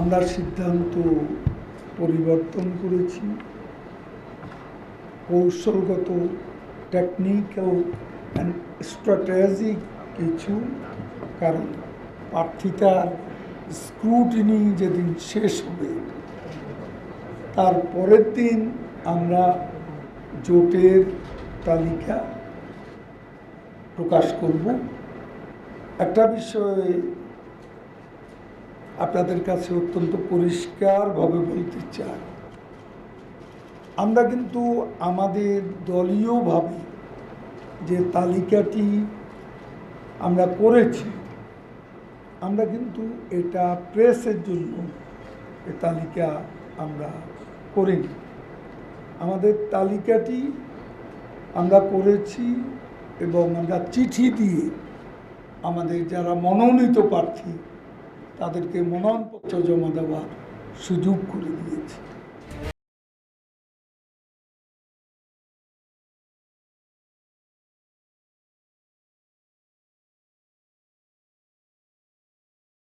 আমরা সিদ্ধান্ত পরিবর্তন করেছি। কৌশলগত টেকনিক্যাল অ্যান্ড স্ট্র্যাটেজিক কিছু কারণ প্রার্থিতার স্ক্রুটিনি যেদিন শেষ হবে তার পরের দিন আমরা জোটের তালিকা প্রকাশ করব। একটা বিষয়ে আপনাদের কাছে অত্যন্ত পরিষ্কারভাবে বলতে চাই, আমরা কিন্তু আমাদের দলীয়ভাবে যে তালিকাটি আমরা করেছি, আমরা কিন্তু এটা প্রেসের জন্য এ তালিকা আমরা করিনি। আমাদের তালিকাটি আমরা করেছি এবং আমরা চিঠি দিয়ে আমাদের যারা মনোনীত প্রার্থী তাদেরকে মনোনয়নপত্র জমা দেওয়ার সুযোগ করে দিয়েছি।